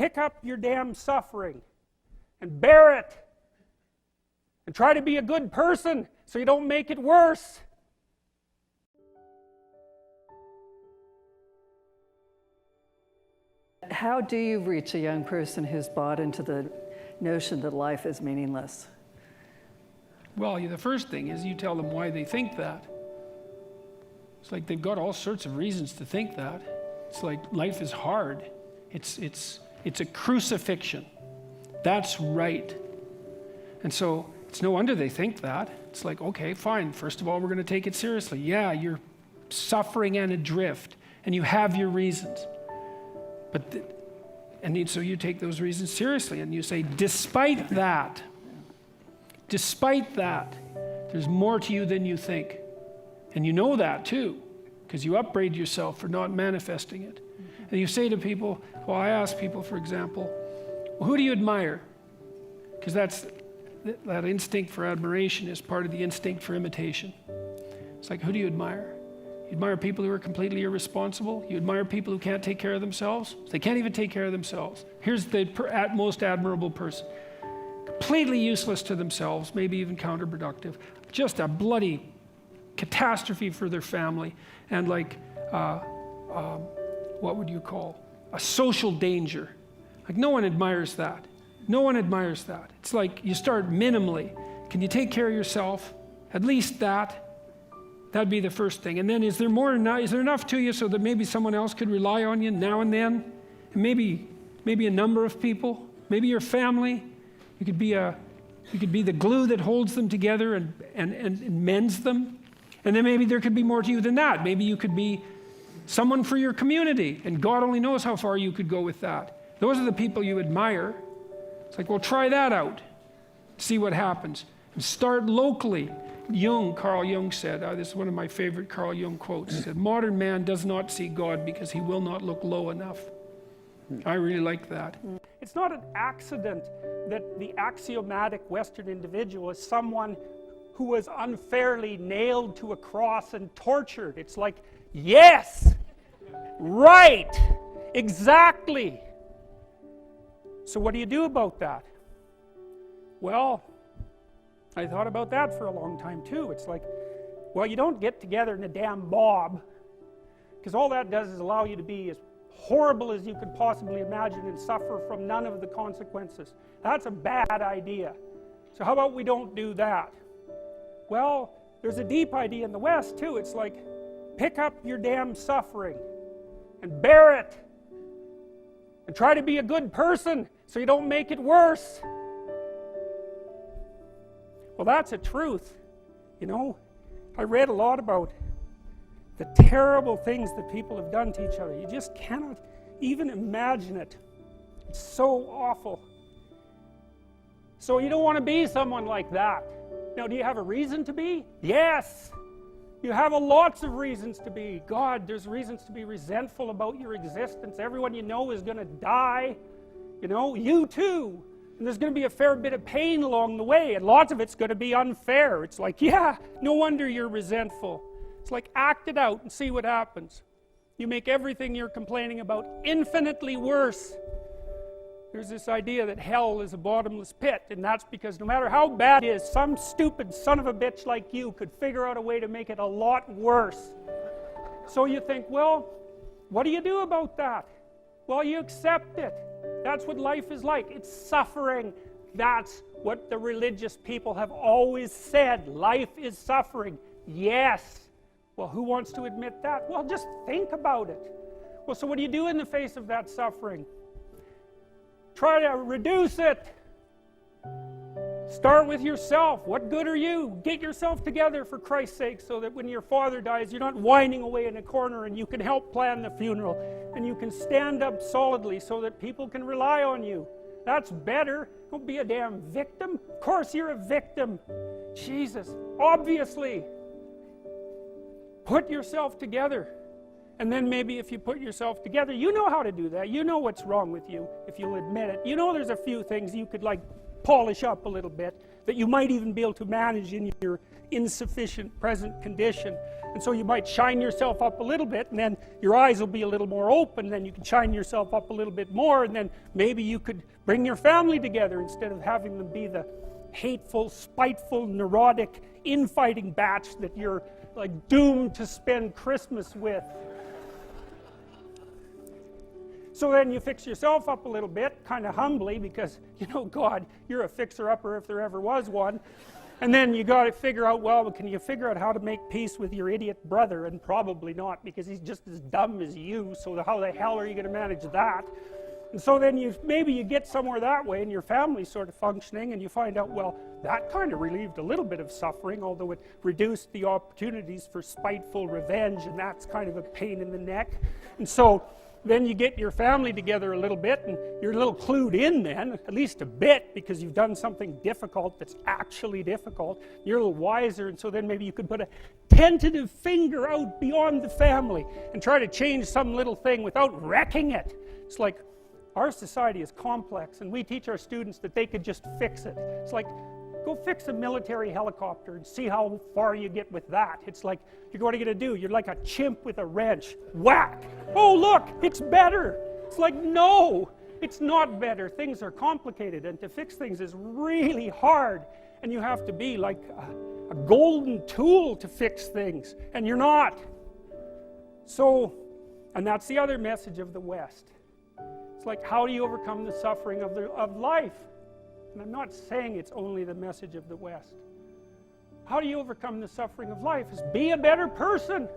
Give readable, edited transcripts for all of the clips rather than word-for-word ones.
pick up your damn suffering and bear it. And try to be a good person so you don't make it worse. How do you reach a young person who's bought into the notion that life is meaningless? Well, the first thing is you tell them why they think that. It's like they've got all sorts of reasons to think that. It's like life is hard. It's a crucifixion. That's right. And so it's no wonder they think that. It's like, okay, fine. First of all, we're going to take it seriously. Yeah, you're suffering and adrift, and you have your reasons. So you take those reasons seriously, and you say, despite that, there's more to you than you think. And you know that too, because you upbraid yourself for not manifesting it. And you say to people, well, I ask people, for example, well, who do you admire? Because that instinct for admiration is part of the instinct for imitation. It's like, who do you admire? You admire people who are completely irresponsible. You admire people who can't take care of themselves. They can't even take care of themselves. Here's the most admirable person. Completely useless to themselves, maybe even counterproductive. Just a bloody catastrophe for their family. And like, what would you call? A social danger. Like, no one admires that. No one admires that. It's like you start minimally. Can you take care of yourself? At least that. That'd be the first thing. And then is there enough to you so that maybe someone else could rely on you now and then? And maybe a number of people, maybe your family. You could be the glue that holds them together and mends them. And then maybe there could be more to you than that. Maybe you could be someone for your community, and God only knows how far you could go with that. Those are the people you admire. It's like, well, try that out. See what happens. And start locally. Carl Jung said, this is one of my favorite Carl Jung quotes, he said, modern man does not see God because he will not look low enough. I really like that. It's not an accident that the axiomatic Western individual is someone who was unfairly nailed to a cross and tortured. It's like, yes, right, exactly. So what do you do about that? Well, I thought about that for a long time too. It's like, well, you don't get together in a damn mob, because all that does is allow you to be as horrible as you could possibly imagine and suffer from none of the consequences. That's a bad idea. So how about we don't do that? Well, there's a deep idea in the West too. It's like, pick up your damn suffering and bear it and try to be a good person so you don't make it worse. Well, that's a truth. You know, I read a lot about the terrible things that people have done to each other. You just cannot even imagine it. It's so awful. So you don't want to be someone like that. Now, do you have a reason to be? Yes. You have lots of reasons to be. God, there's reasons to be resentful about your existence. Everyone you know is going to die. You know, you too. And there's going to be a fair bit of pain along the way, and lots of it's going to be unfair. It's like, yeah, no wonder you're resentful. It's like, act it out and see what happens. You make everything you're complaining about infinitely worse. There's this idea that hell is a bottomless pit, and that's because no matter how bad it is, some stupid son of a bitch like you could figure out a way to make it a lot worse. So you think, well, what do you do about that? Well, you accept it. That's what life is like. It's suffering. That's what the religious people have always said. Life is suffering. Yes. Well, who wants to admit that? Well, just think about it. Well, so what do you do in the face of that suffering? Try to reduce it. Start with yourself. What good are you? Get yourself together for Christ's sake, so that when your father dies, you're not whining away in a corner, and you can help plan the funeral, and you can stand up solidly so that people can rely on you. That's better. Don't be a damn victim. Of course you're a victim. Jesus, obviously. Put yourself together. And then maybe if you put yourself together, you know how to do that. You know what's wrong with you, if you'll admit it. You know there's a few things you could like polish up a little bit. that you might even be able to manage in your insufficient present condition. And so you might shine yourself up a little bit, and then your eyes will be a little more open, and then you can shine yourself up a little bit more, and then maybe you could bring your family together instead of having them be the hateful, spiteful, neurotic, infighting batch that you're like doomed to spend Christmas with. So then you fix yourself up a little bit, kind of humbly, because, you know, God, you're a fixer-upper if there ever was one. And then you got to figure out, well, can you figure out how to make peace with your idiot brother? And probably not, because he's just as dumb as you, so how the hell are you going to manage that? And so then maybe you get somewhere that way, and your family's sort of functioning, and you find out, well, that kind of relieved a little bit of suffering, although it reduced the opportunities for spiteful revenge, and that's kind of a pain in the neck. And so then you get your family together a little bit, and you're a little clued in then, at least a bit, because you've done something difficult that's actually difficult. You're a little wiser, and so then maybe you could put a tentative finger out beyond the family and try to change some little thing without wrecking it. It's like, our society is complex, and we teach our students that they could just fix it. It's like, go fix a military helicopter and see how far you get with that. It's like, what are you going to do? You're like a chimp with a wrench. Whack! Oh, look, it's better. It's like, no, it's not better. Things are complicated, and to fix things is really hard. And you have to be like a golden tool to fix things, and you're not. So, and that's the other message of the West. It's like, how do you overcome the suffering of life? And I'm not saying it's only the message of the West. How do you overcome the suffering of life? Is be a better person.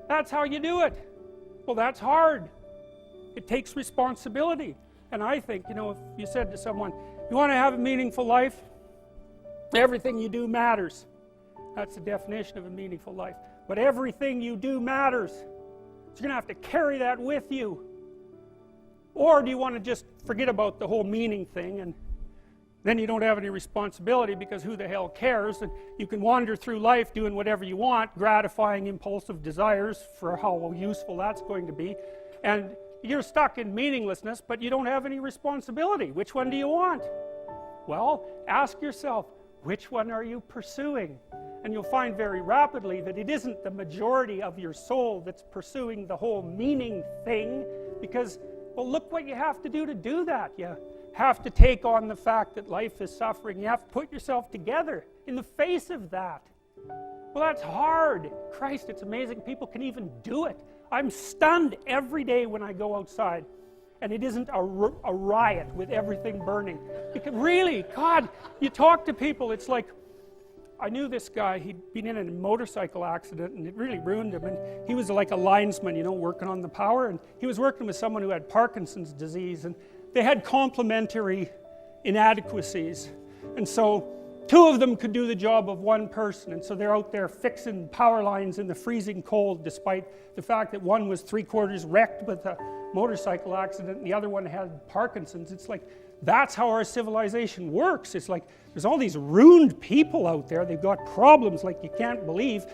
That's how you do it. Well, that's hard. It takes responsibility. And I think, you know, if you said to someone, you want to have a meaningful life? Everything you do matters. That's the definition of a meaningful life. But everything you do matters. So you're going to have to carry that with you. Or do you want to just forget about the whole meaning thing, and then you don't have any responsibility, because who the hell cares, and you can wander through life doing whatever you want, gratifying impulsive desires for how useful that's going to be, and you're stuck in meaninglessness, but you don't have any responsibility. Which one do you want? Well, ask yourself, which one are you pursuing? And you'll find very rapidly that it isn't the majority of your soul that's pursuing the whole meaning thing, because, well, look what you have to do that. You have to take on the fact that life is suffering. You have to put yourself together in the face of that. Well, that's hard. Christ, it's amazing people can even do it. I'm stunned every day when I go outside, and it isn't a riot with everything burning. Because really, God, you talk to people, it's like, I knew this guy, he'd been in a motorcycle accident, and it really ruined him, and he was like a linesman, you know, working on the power, and he was working with someone who had Parkinson's disease, and they had complementary inadequacies, and so two of them could do the job of one person, and so they're out there fixing power lines in the freezing cold, despite the fact that one was 3/4 wrecked with a motorcycle accident and the other one had Parkinson's. It's like, that's how our civilization works. It's like, there's all these ruined people out there, they've got problems like you can't believe.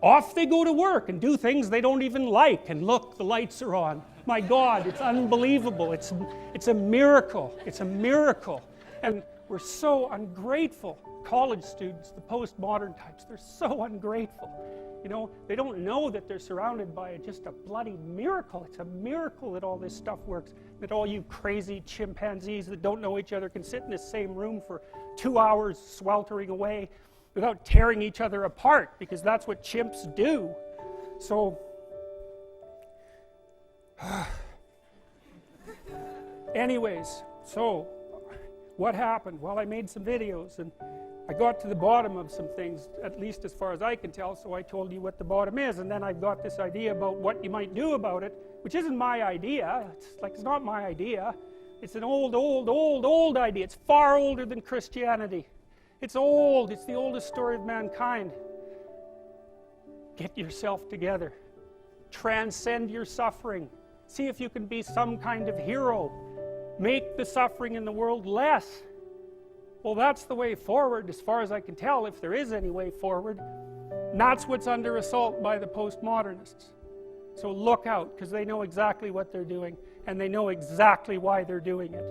Off they go to work and do things they don't even like, and look, the lights are on. My God, it's unbelievable. It's a miracle. It's a miracle. And we're so ungrateful. College students, the postmodern types, they're so ungrateful. You know, they don't know that they're surrounded by just a bloody miracle. It's a miracle that all this stuff works, that all you crazy chimpanzees that don't know each other can sit in the same room for 2 hours sweltering away without tearing each other apart, because that's what chimps do. So, anyways, so what happened? Well, I made some videos, and I got to the bottom of some things, at least as far as I can tell, so I told you what the bottom is, and then I've got this idea about what you might do about it, which isn't my idea. It's not my idea. It's an old idea. It's far older than Christianity. It's old. It's the oldest story of mankind. Get yourself together. Transcend your suffering. See if you can be some kind of hero. Make the suffering in the world less. Well, that's the way forward, as far as I can tell, if there is any way forward. And that's what's under assault by the postmodernists. So look out, because they know exactly what they're doing, and they know exactly why they're doing it.